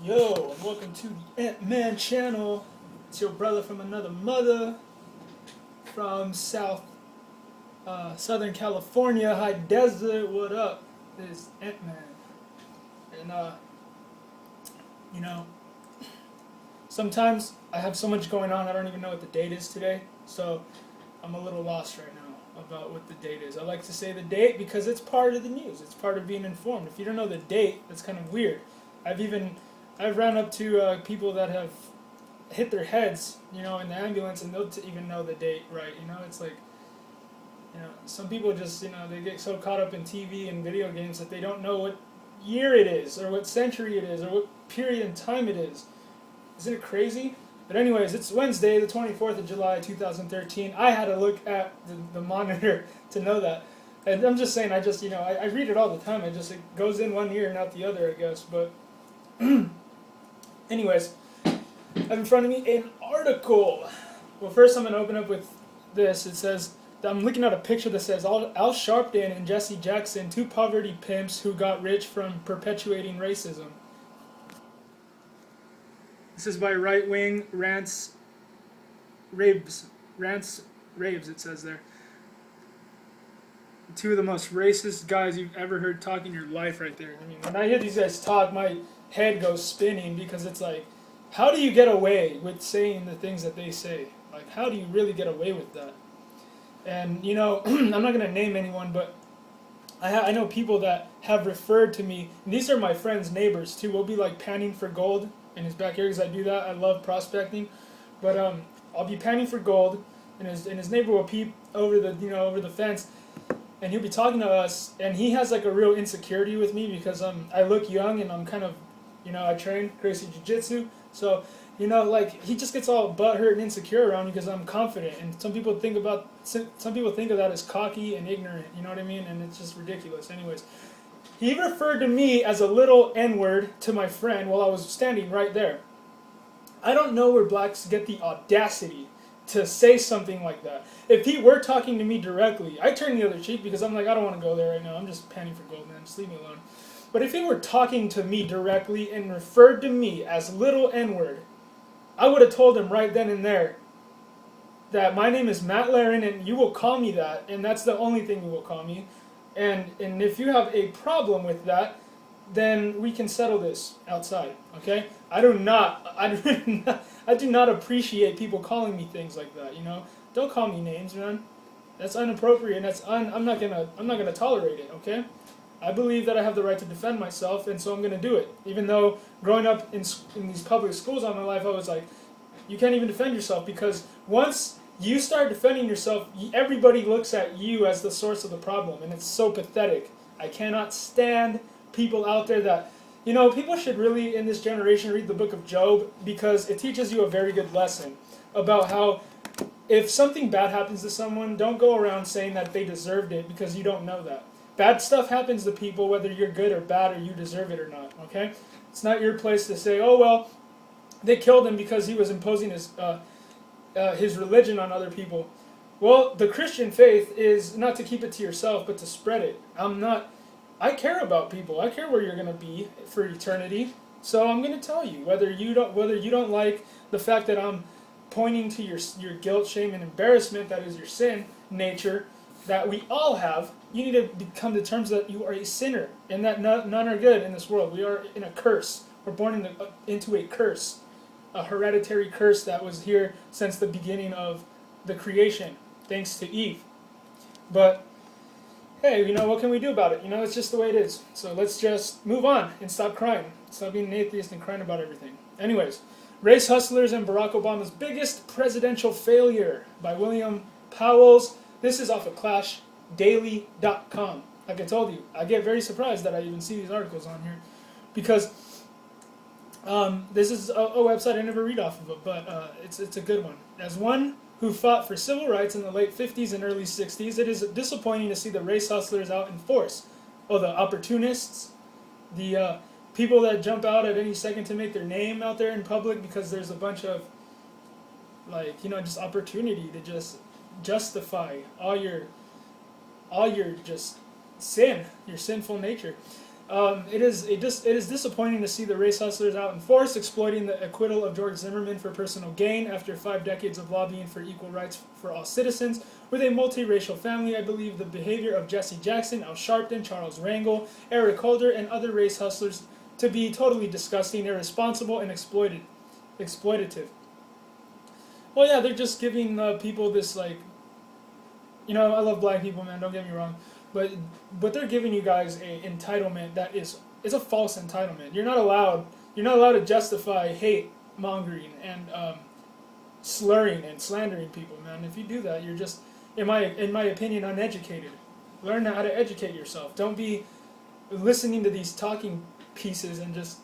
Yo, and welcome to the Ant-Man channel. It's your brother from another mother from Southern California, high desert. What up? This Ant-Man. And, you know, sometimes I have so much going on I don't even know what the date is today. So I'm a little lost right now about what the date is. I like to say the date because it's part of the news. It's part of being informed. If you don't know the date, that's kind of weird. I've ran up to people that have hit their heads, in the ambulance, and they'll even know the date, right? It's like, some people just, they get so caught up in TV and video games that they don't know what year it is, or what century it is, or what period in time it is. Isn't it crazy? But anyways, it's Wednesday, the 24th of July, 2013. I had to look at the monitor to know that. And I'm just saying, I read it all the time. It goes in one ear and out the other, I guess. But anyways, I have in front of me an article. Well, first I'm going to open up with this. It says, I'm looking at a picture that says, Al Sharpton and Jesse Jackson, two poverty pimps who got rich from perpetuating racism. This is by Right Wing Rants Raves, it says there. Two of the most racist guys you've ever heard talk in your life right there. I mean, when I hear these guys talk, my head goes spinning because it's like, how do you get away with saying the things that they say? Like, how do you really get away with that? And, I'm not going to name anyone, but I know people that have referred to me, and these are my friends' neighbors too. We'll be like panning for gold in his backyard because I do that. I love prospecting. But I'll be panning for gold, and his neighbor will peep over the fence, and he'll be talking to us, and he has like a real insecurity with me because I look young and I'm kind of, I train Gracie Jiu-Jitsu, so like he just gets all butthurt and insecure around me because I'm confident, and some people think of that as cocky and ignorant, you know what I mean, and it's just ridiculous. Anyways, he referred to me as a little N-word to my friend while I was standing right there. I don't know where blacks get the audacity to say something like that. If he were talking to me directly, I'd turn the other cheek because I'm like, I don't want to go there right now. I'm just panning for gold, man. Just leave me alone. But if he were talking to me directly and referred to me as little N-word, I would have told him right then and there that my name is Matt Laren and you will call me that, and that's the only thing you will call me. And if you have a problem with that, then we can settle this outside, okay? I do not appreciate people calling me things like that, Don't call me names, man. That's inappropriate, and I'm not gonna tolerate it, okay? I believe that I have the right to defend myself, and so I'm gonna do it. Even though growing up in these public schools all my life, I was like, you can't even defend yourself, because once you start defending yourself, everybody looks at you as the source of the problem, and it's so pathetic. I cannot stand people out there that, people should really, in this generation, read the book of Job, because it teaches you a very good lesson about how if something bad happens to someone, don't go around saying that they deserved it, because you don't know that. Bad stuff happens to people whether you're good or bad or you deserve it or not, okay? It's not your place to say, oh, well, they killed him because he was imposing his religion on other people. Well, the Christian faith is not to keep it to yourself, but to spread it. I care about people. I care where you're going to be for eternity. So I'm going to tell you whether you don't like the fact that I'm pointing to your guilt, shame, and embarrassment, that is your sin nature, that we all have. You need to come to terms that you are a sinner and that none are good in this world. We are in a curse. We're born into a curse, a hereditary curse that was here since the beginning of the creation, thanks to Eve. But hey, what can we do about it? It's just the way it is. So let's just move on and stop crying. Stop being an atheist and crying about everything. Anyways, Race Hustlers and Barack Obama's Biggest Presidential Failure by William Powells. This is off of ClashDaily.com. Like I told you, I get very surprised that I even see these articles on here, because this is a website I never read off of it, but it's a good one. As one who fought for civil rights in the late 50s and early 60s, it is disappointing to see the race hustlers out in force. Oh, the opportunists, the people that jump out at any second to make their name out there in public because there's a bunch of, just opportunity to just justify all your just sin, your sinful nature. It is disappointing to see the race hustlers out in force exploiting the acquittal of George Zimmerman for personal gain after 5 decades of lobbying for equal rights for all citizens. With a multiracial family, I believe the behavior of Jesse Jackson, Al Sharpton, Charles Rangel, Eric Holder, and other race hustlers to be totally disgusting, irresponsible, and exploitative. Well, yeah, they're just giving people this, like, I love black people, man. Don't get me wrong. But they're giving you guys a entitlement that is a false entitlement. You're not allowed to justify hate mongering and slurring and slandering people, man. If you do that, you're just, in my opinion, uneducated. Learn how to educate yourself. Don't be listening to these talking pieces and just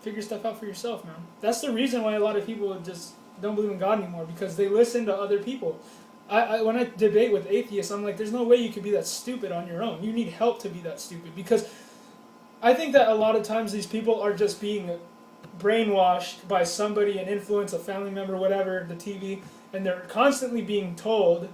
figure stuff out for yourself, man. That's the reason why a lot of people just don't believe in God anymore, because they listen to other people. When I debate with atheists, I'm like, there's no way you could be that stupid on your own. You need help to be that stupid. Because I think that a lot of times these people are just being brainwashed by somebody, an influence, a family member, whatever, the TV, and they're constantly being told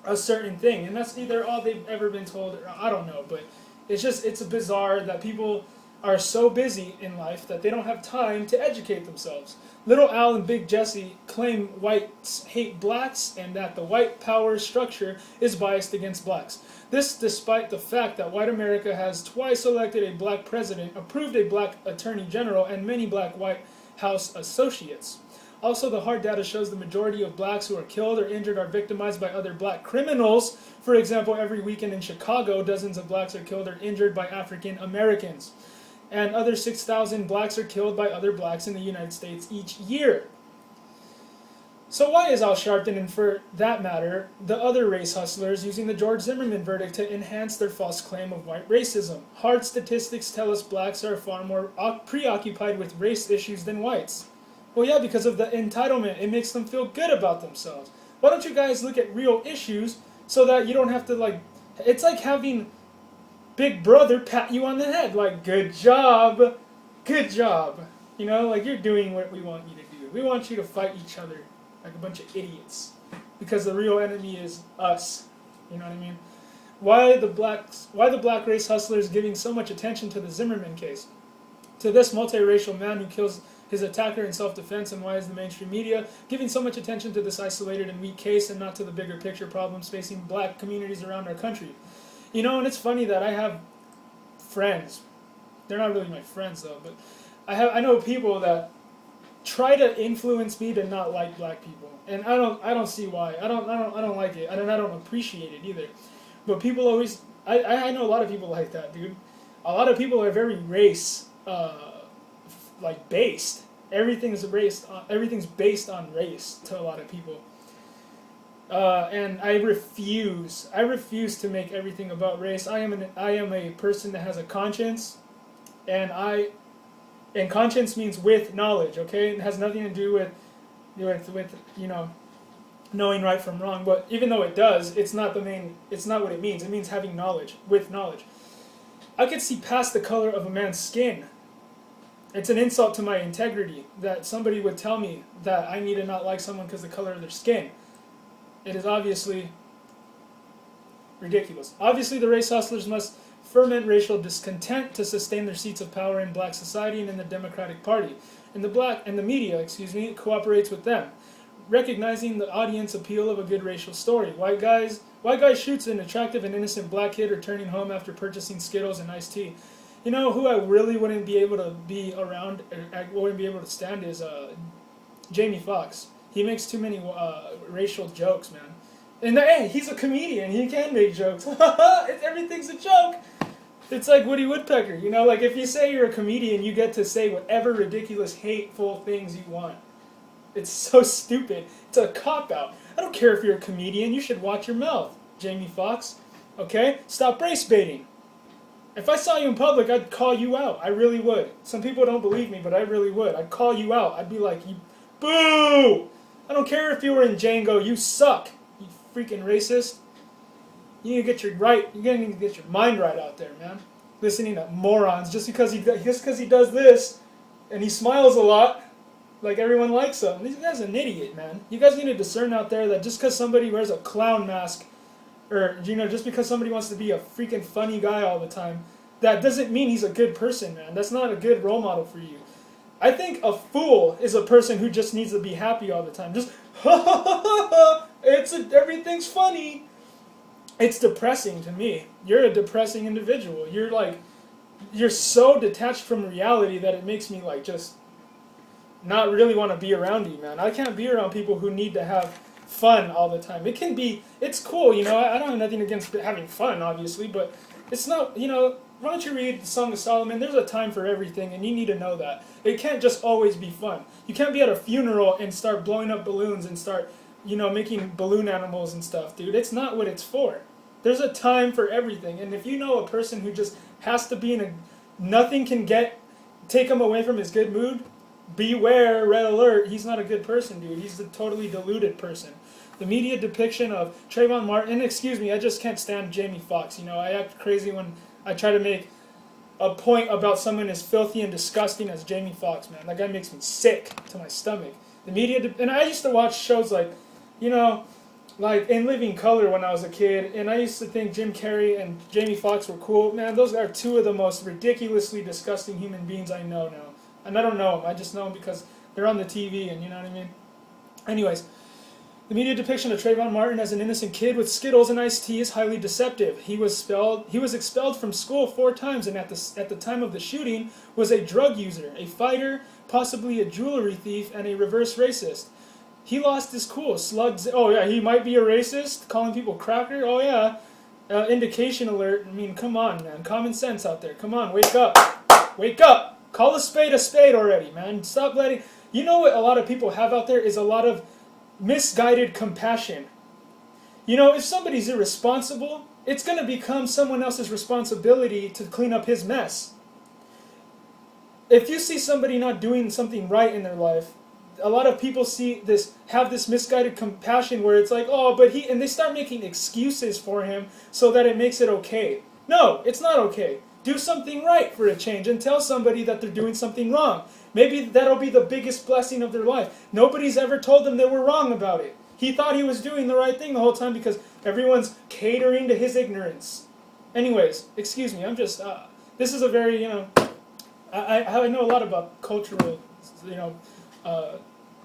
a certain thing. And that's either all they've ever been told, or I don't know. But it's bizarre that people are so busy in life that they don't have time to educate themselves. Little Al and Big Jesse claim whites hate blacks and that the white power structure is biased against blacks. This despite the fact that white America has twice elected a black president, approved a black attorney general, and many black White House associates. Also, the hard data shows the majority of blacks who are killed or injured are victimized by other black criminals. For example, every weekend in Chicago, dozens of blacks are killed or injured by African Americans. And other 6,000 blacks are killed by other blacks in the United States each year. So why is Al Sharpton, and for that matter, the other race hustlers, using the George Zimmerman verdict to enhance their false claim of white racism? Hard statistics tell us blacks are far more preoccupied with race issues than whites. Well, yeah, because of the entitlement. It makes them feel good about themselves. Why don't you guys look at real issues so that you don't have to, it's like having Big Brother pat you on the head, like, good job, you're doing what we want you to do. We want you to fight each other like a bunch of idiots, because the real enemy is us, you know what I mean? Why the black race hustlers giving so much attention to the Zimmerman case, to this multiracial man who kills his attacker in self-defense, and why is the mainstream media giving so much attention to this isolated and weak case and not to the bigger picture problems facing black communities around our country? And it's funny that I have friends. They're not really my friends though, but I know people that try to influence me to not like black people, and I don't see why. I don't like it, and I don't appreciate it either. But people always, I know a lot of people like that, dude. A lot of people are very race based. Everything's based on race to a lot of people. And I refuse to make everything about race. I am a person that has a conscience, and conscience means with knowledge, okay? It has nothing to do with knowing right from wrong. But even though it does, it's not what it means. It means having knowledge, with knowledge. I could see past the color of a man's skin. It's an insult to my integrity that somebody would tell me that I need to not like someone because of the color of their skin. It is obviously ridiculous. Obviously, the race hustlers must ferment racial discontent to sustain their seats of power in black society and in the Democratic Party. And the media, cooperates with them, recognizing the audience appeal of a good racial story. White guy shoots an attractive and innocent black kid returning home after purchasing Skittles and iced tea. You know who I really wouldn't be able to be around, I wouldn't be able to stand, is Jamie Foxx. He makes too many racial jokes, man. And hey, he's a comedian. He can make jokes. Everything's a joke. It's like Woody Woodpecker. If you say you're a comedian, you get to say whatever ridiculous, hateful things you want. It's so stupid. It's a cop-out. I don't care if you're a comedian. You should watch your mouth, Jamie Foxx. Okay? Stop race baiting. If I saw you in public, I'd call you out. I really would. Some people don't believe me, but I really would. I'd call you out. I'd be like, you, boo! I don't care if you were in Django. You suck, you freaking racist. You need to get your mind right out there, man. Listening to morons just because he does this, and he smiles a lot, like everyone likes him. This guy's an idiot, man. You guys need to discern out there that just because somebody wears a clown mask, or just because somebody wants to be a freaking funny guy all the time, that doesn't mean he's a good person, man. That's not a good role model for you. I think a fool is a person who just needs to be happy all the time. Just ha ha ha ha ha. Everything's funny. It's depressing to me. You're a depressing individual. You're so detached from reality that it makes me like just not really want to be around you, man. I can't be around people who need to have fun all the time. It's cool, you know. I don't have nothing against having fun, obviously, but it's not, you know. Why don't you read the Song of Solomon? There's a time for everything, and you need to know that. It can't just always be fun. You can't be at a funeral and start blowing up balloons and start, you know, making balloon animals and stuff, dude. It's not what it's for. There's a time for everything, and if you know a person who just has to be in nothing can take him away from his good mood, beware, red alert, he's not a good person, dude. He's a totally deluded person. The media depiction of Trayvon Martin, and excuse me, I just can't stand Jamie Foxx. You know, I act crazy when I try to make a point about someone as filthy and disgusting as Jamie Foxx, man. That guy makes me sick to my stomach. The media, and I used to watch shows like, you know, like In Living Color when I was a kid, and I used to think Jim Carrey and Jamie Foxx were cool. Man, those are two of the most ridiculously disgusting human beings I know now. And I don't know them, I just know them because they're on the TV, and you know what I mean? Anyways, the media depiction of Trayvon Martin as an innocent kid with Skittles and iced tea is highly deceptive. He was expelled from school 4 times, and at the time of the shooting was a drug user, a fighter, possibly a jewelry thief, and a reverse racist. He lost his cool. Oh yeah, he might be a racist, calling people cracker. Oh yeah, indication alert. I mean, come on, man, common sense out there. Come on, wake up, wake up. Call a spade already, man. Stop letting. You know what a lot of people have out there is a lot of misguided compassion. You know, if somebody's irresponsible, it's going to become someone else's responsibility to clean up his mess. If you see somebody not doing something right in their life, a lot of people have this misguided compassion where it's like, oh, but and they start making excuses for him so that it makes it okay. No, it's not okay. Do something right for a change and tell somebody that they're doing something wrong. Maybe that'll be the biggest blessing of their life. Nobody's ever told them they were wrong about it. He thought he was doing the right thing the whole time because everyone's catering to his ignorance. Anyways, excuse me, I'm just, this is a very, you know, I know a lot about cultural, you know,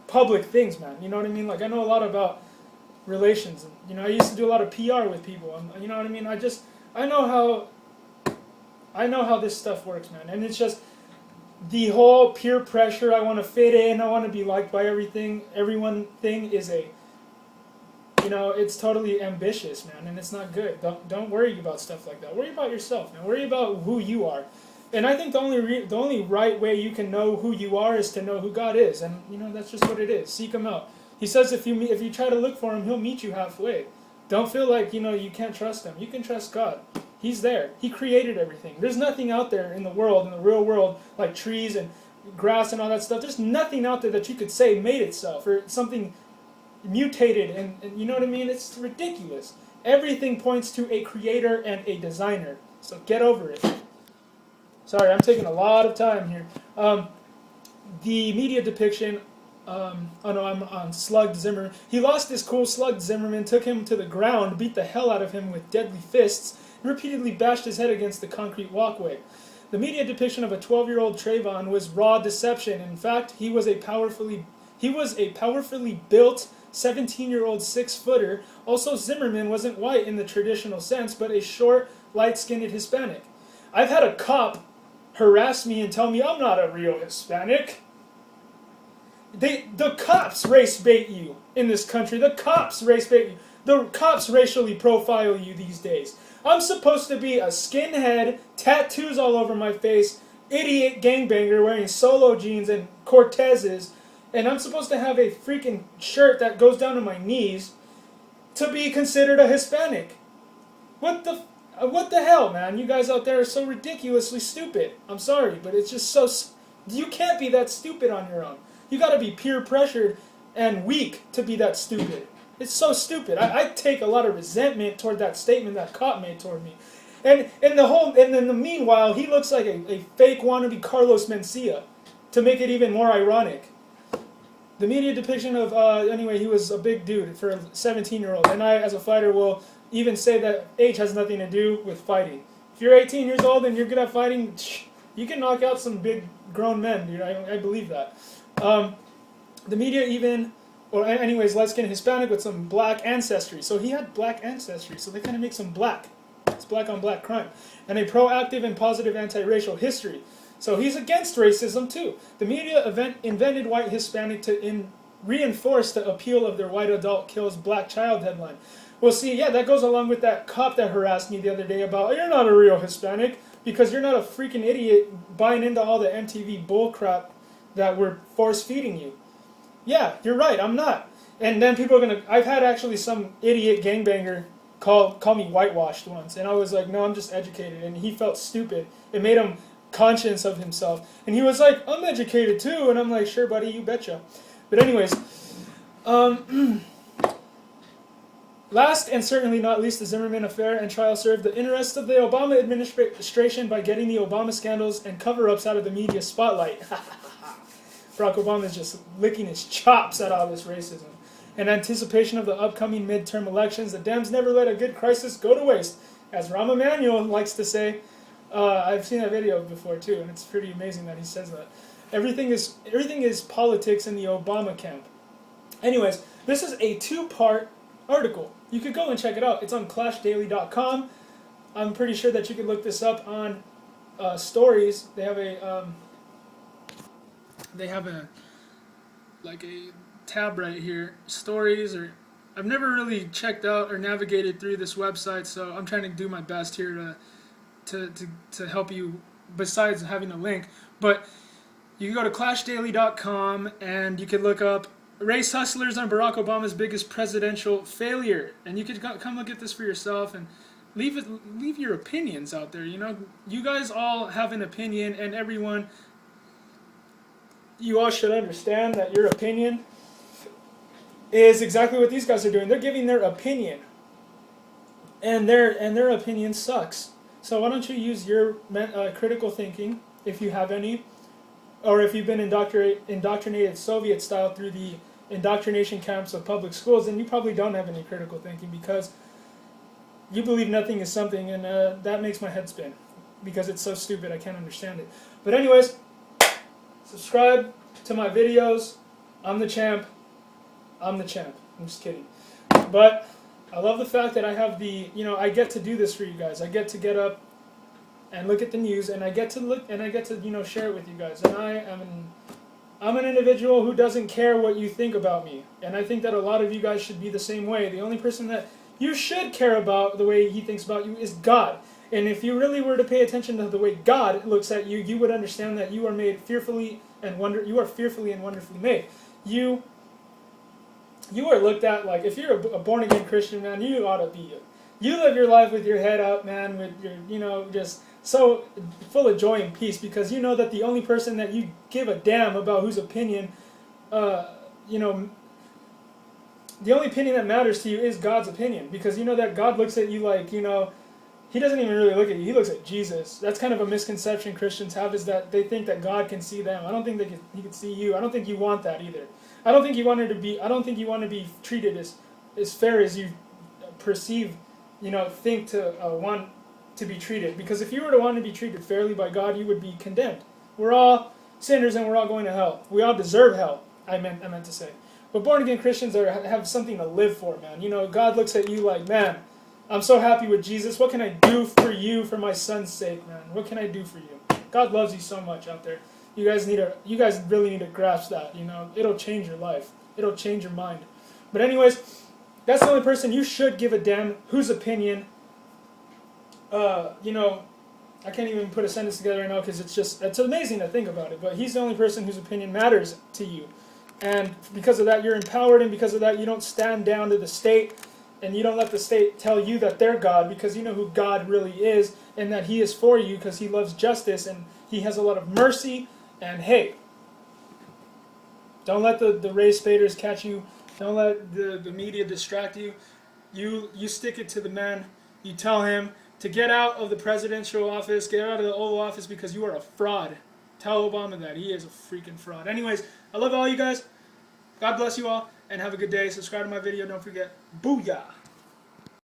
public things, man. You know what I mean? Like, I know a lot about relations. And, you know, I used to do a lot of PR with people. And, you know what I mean? I know how this stuff works, man. And it's just the whole peer pressure, I want to fit in, I want to be liked by everyone thing is you know, it's totally ambitious, man, and it's not good. Don't worry about stuff like that. Worry about yourself, man. Worry about who you are. And I think the only right way you can know who you are is to know who God is, and you know that's just what it is. Seek Him out. He says if you try to look for Him, He'll meet you halfway. Don't feel like you can't trust Him. You can trust God. He's there. He created everything. There's nothing out there in the world, in the real world, like trees and grass and all that stuff. There's nothing out there that you could say made itself or something mutated, and you know what I mean? It's ridiculous. Everything points to a creator and a designer. So get over it. Sorry, I'm taking a lot of time here. The media depiction, I'm on Slugged Zimmerman. He lost his cool. Slugged Zimmerman took him to the ground, beat the hell out of him with deadly fists, and repeatedly bashed his head against the concrete walkway. The media depiction of a 12-year-old Trayvon was raw deception. In fact, he was a powerfully built 17-year-old 6-footer. Also, Zimmerman wasn't white in the traditional sense, but a short, light-skinned Hispanic. I've had a cop harass me and tell me I'm not a real Hispanic. The cops race bait you in this country. The cops race bait you. The cops racially profile you these days. I'm supposed to be a skinhead, tattoos all over my face, idiot gangbanger wearing solo jeans and Cortezes, and I'm supposed to have a freaking shirt that goes down to my knees to be considered a Hispanic. What the hell, man? You guys out there are so ridiculously stupid. I'm sorry, but it's just so... You can't be that stupid on your own. You gotta be peer pressured and weak to be that stupid. It's so stupid. I take a lot of resentment toward that statement that cop made toward me. And in the meanwhile, he looks like a fake wannabe Carlos Mencia, to make it even more ironic. The media depiction of, anyway, he was a big dude for a 17-year-old. And I, as a fighter, will even say that age has nothing to do with fighting. If you're 18 years old and you're good at fighting, you can knock out some big grown men, dude. I believe that. The media even, or anyways, light-skinned Hispanic with some black ancestry. So he had black ancestry, so they kind of make some black. It's black on black crime. And a proactive and positive anti-racial history. So he's against racism too. The media invented white Hispanic to reinforce the appeal of their white adult kills black child headline. Well, see, yeah, that goes along with that cop that harassed me the other day about, you're not a real Hispanic because you're not a freaking idiot buying into all the MTV bullcrap that we're force-feeding you. Yeah, you're right, I'm not. And then people are going to... I've had actually some idiot gangbanger call me whitewashed once, and I was like, no, I'm just educated, and he felt stupid. It made him conscious of himself. And he was like, I'm educated too, and I'm like, sure, buddy, you betcha. But anyways, last and certainly not least, the Zimmerman affair and trial served the interests of the Obama administration by getting the Obama scandals and cover-ups out of the media spotlight. Barack Obama is just licking his chops at all this racism. In anticipation of the upcoming midterm elections, the Dems never let a good crisis go to waste. As Rahm Emanuel likes to say, I've seen that video before too, and it's pretty amazing that he says that. Everything is politics in the Obama camp. Anyways, this is a 2-part article. You could go and check it out. It's on clashdaily.com. I'm pretty sure that you could look this up on stories. They have a like a tab right here, stories. Or I've never really checked out or navigated through this website, so I'm trying to do my best here to help you besides having a link. But you can go to clashdaily.com and you can look up race hustlers on Barack Obama's biggest presidential failure, and you could come look at this for yourself and leave your opinions out there. You know, you guys all have an opinion, and everyone, you all should understand that your opinion is exactly what these guys are doing. They're giving their opinion, and their opinion sucks. So why don't you use your critical thinking, if you have any, or if you've been indoctrinated Soviet style through the indoctrination camps of public schools, then you probably don't have any critical thinking because you believe nothing is something, and that makes my head spin because it's so stupid I can't understand it. But anyways, subscribe to my videos. I'm the champ. I'm the champ. I'm just kidding. But I love the fact that I have I get to do this for you guys. I get to get up and look at the news, and I get to share it with you guys. And I'm an individual who doesn't care what you think about me. And I think that a lot of you guys should be the same way. The only person that you should care about the way he thinks about you is God. And if you really were to pay attention to the way God looks at you, you would understand that you are made fearfully and wonderfully made. You are looked at like, if you're a born-again Christian, man, you ought to be. You live your life with your head up, man, with your, just so full of joy and peace, because you know that the only person that you give a damn about whose opinion, the only opinion that matters to you is God's opinion, because you know that God looks at you like, He doesn't even really look at you. He looks at Jesus. That's kind of a misconception Christians have, is that they think that God can see them. I don't think He can see you. I don't think you want that either. I don't think you want to be treated as fair as you perceive, think to want to be treated. Because if you were to want to be treated fairly by God, you would be condemned. We're all sinners and we're all going to hell. We all deserve hell, I meant to say. But born-again Christians have something to live for, man. God looks at you like, man, I'm so happy with Jesus. What can I do for you for my son's sake, man? What can I do for you? God loves you so much out there. You guys really need to grasp that, It'll change your life. It'll change your mind. But anyways, that's the only person you should give a damn whose opinion, I can't even put a sentence together right now because it's amazing to think about it, but he's the only person whose opinion matters to you. And because of that, you're empowered, and because of that, you don't stand down to the state, and you don't let the state tell you that they're God, because you know who God really is, and that He is for you because He loves justice, and He has a lot of mercy. And hey, don't let the race baiters catch you. Don't let the media distract you. You stick it to the man. You tell him to get out of the presidential office, get out of the Oval Office, because you are a fraud. Tell Obama that. He is a freaking fraud. Anyways, I love all you guys. God bless you all, and have a good day. Subscribe to my video. Don't forget. Booyah!